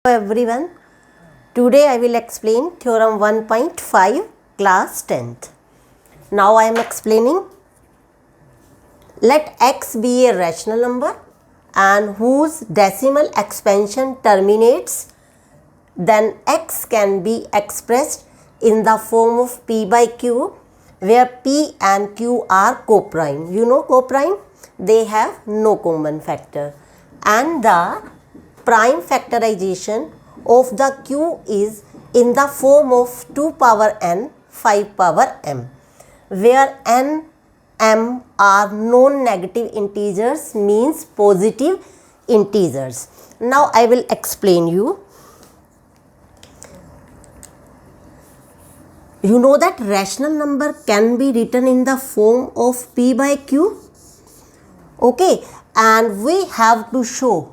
Hello everyone, today I will explain theorem 1.5 class 10th. Now I am explaining, let x be a rational number and whose decimal expansion terminates, then x can be expressed in the form of p by q, where p and q are coprime. You know coprime? They have no common factor, and the prime factorization of the q is in the form of 2 power n 5 power m, where n, m are non-negative integers, means positive integers. Now I will explain you. You know that rational number can be written in the form of p by q. Okay, and we have to show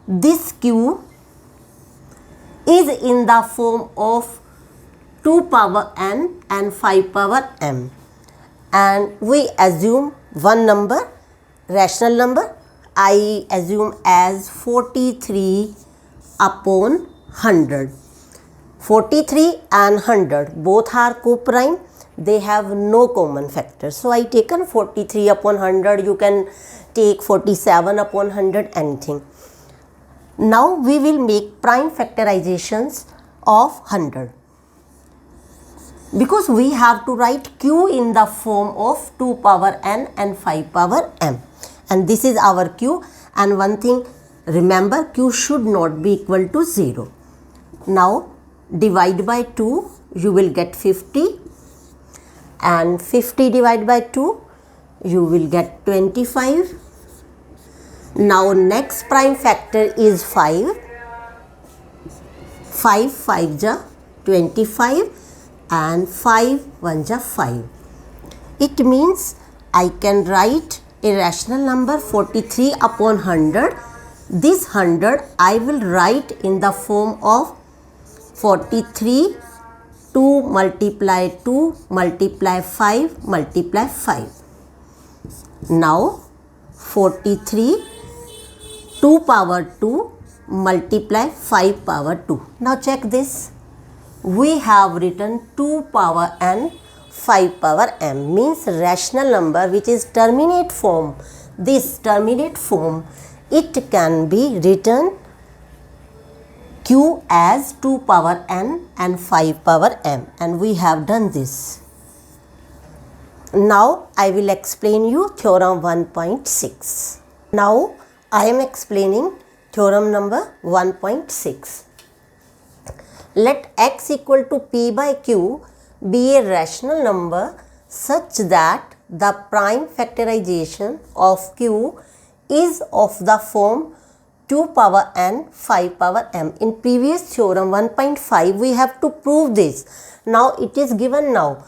this q is in the form of 2 power n and 5 power m, and we assume one number, rational number. I assume as 43 upon 100. 43 and 100 both are coprime. They have no common factor. So I taken 43 upon 100. You can take 47 upon 100, anything. Now we will make prime factorizations of 100. Because we have to write q in the form of 2 power n and 5 power m. And this is our q. And one thing, remember, q should not be equal to 0. Now divide by 2, you will get 50. And 50 divided by 2, you will get 25. Now next prime factor is 5. 5 5 ja 25 and 5 1 ja 5. It means I can write a rational number 43 upon 100. This 100 I will write in the form of 43 2 multiply 2 multiply 5 multiply 5. Now 43 2 power 2 multiply 5 power 2. Now check this. We have written 2 power n 5 power m, means rational number which is terminate form. This terminate form, it can be written q as 2 power n and 5 power m, and we have done this. Now I will explain you theorem 1.6. Now I am explaining theorem number 1.6. Let x equal to p by q be a rational number such that the prime factorization of q is of the form 2 power n 5 power m. In previous theorem 1.5 we have to prove this. Now it is given now.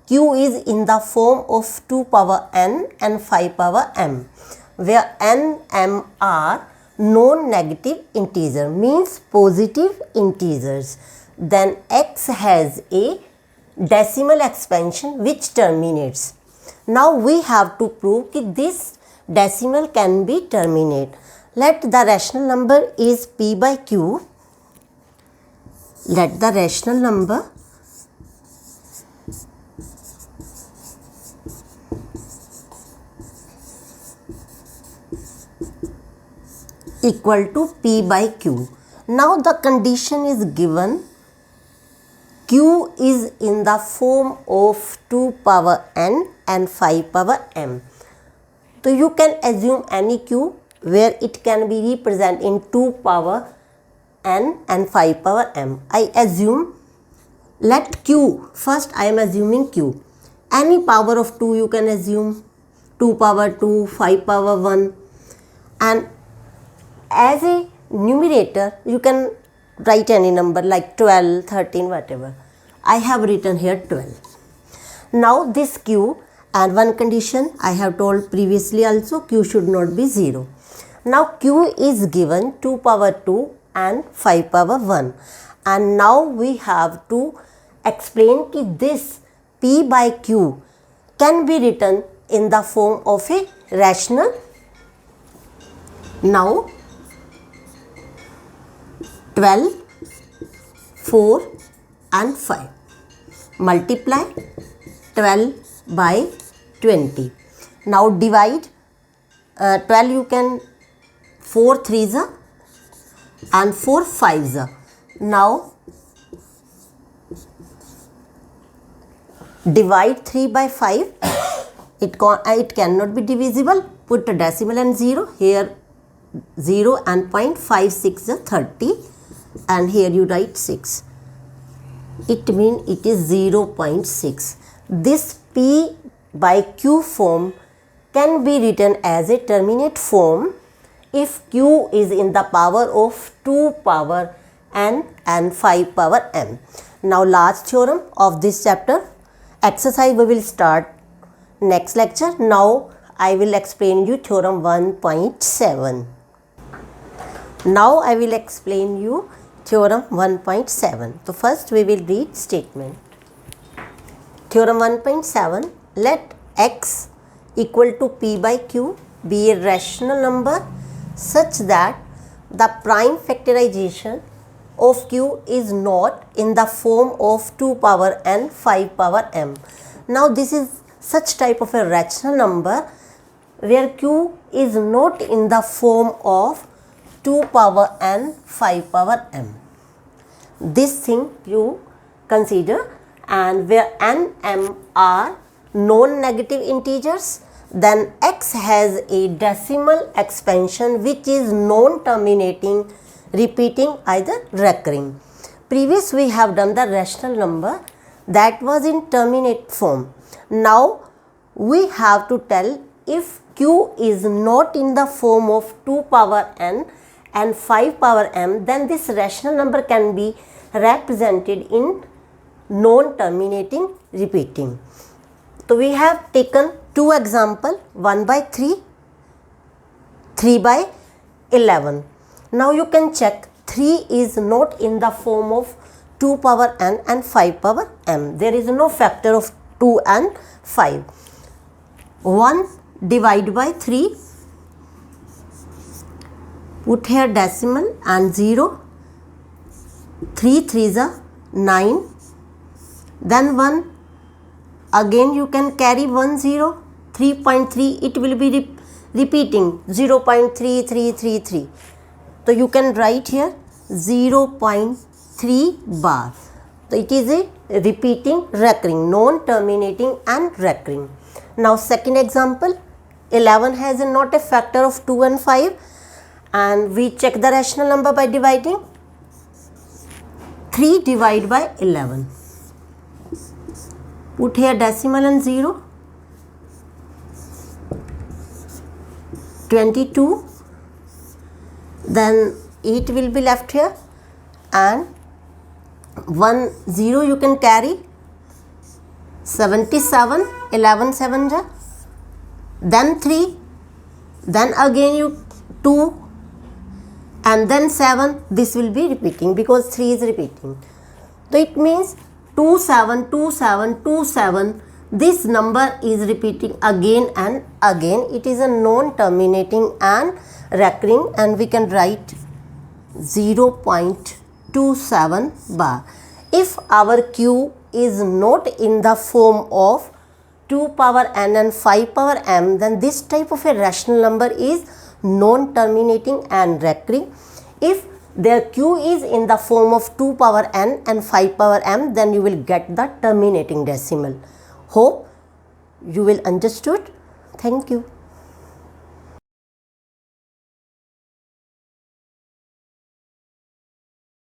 Q is in the form of 2 power n and 5 power m, where n, m are non-negative integer, means positive integers. Then x has a decimal expansion which terminates. Now we have to prove that this decimal can be terminate. Let the rational number is p by q. Let the rational number equal to p by q. Now the condition is given, q is in the form of 2 power n and 5 power m. So you can assume any q where it can be represented in 2 power n and 5 power m. I assume, let q, first I am assuming q. Any power of 2 you can assume, 2 power 2, 5 power 1, and as a numerator you can write any number like 12, 13, whatever. I have written here 12. Now this q, and one condition I have told previously also, q should not be 0. Now q is given 2 power 2 and 5 power 1, and now we have to explain that this p by q can be written in the form of a rational. Now 12 4 and 5. Multiply 12 by 20. Now divide 12 you can 4 3s and 4 5s. Now divide 3 by 5. It cannot be divisible. Put a decimal and 0. Here 0 and 0.56 is 30 and here you write 6. It means it is 0.6. This P by Q form can be written as a terminate form if Q is in the power of 2 power n and 5 power m. Now last theorem of this chapter. Exercise we will start next lecture. Now I will explain you theorem 1.7. Now I will explain you theorem 1.7. So first we will read statement. Theorem 1.7. Let x equal to p by q be a rational number such that the prime factorization of q is not in the form of 2 power n 5 power m. Now this is such type of a rational number where q is not in the form of 2 power n 5 power m. This thing you consider, and where n m are non-negative integers, then x has a decimal expansion which is non-terminating, repeating, either recurring. Previous we have done the rational number that was in terminate form. Now we have to tell if q is not in the form of 2 power n and 5 power m, then this rational number can be represented in non-terminating, repeating. So we have taken two examples, 1 by 3, 3 by 11. Now you can check 3 is not in the form of 2 power n and 5 power m. There is no factor of 2 and 5. 1 divide by 3. Put here decimal and 0. 3 3s are 9. Then 1. Again you can carry 1 0. 3.3 it will be repeating 0.3333. So you can write here 0.3 bar. So it is a repeating, recurring, non-terminating and recurring. Now second example, 11 has not a factor of 2 and 5, and we check the rational number by dividing. 3 divided by 11. Put here decimal and 0. 22. Then 8 will be left here and 1 0 you can carry. 77. 11 7 ja. Then 3. Then again you 2 and then 7. This will be repeating because 3 is repeating. So it means 2 7 2 7 2 7. This number is repeating again and again. It is a non-terminating and recurring, and we can write 0.27 bar. If our q is not in the form of 2 power n and 5 power m, then this type of a rational number is non-terminating and recurring. If their q is in the form of 2 power n and 5 power m, then you will get the terminating decimal. Hope you will understood. Thank you.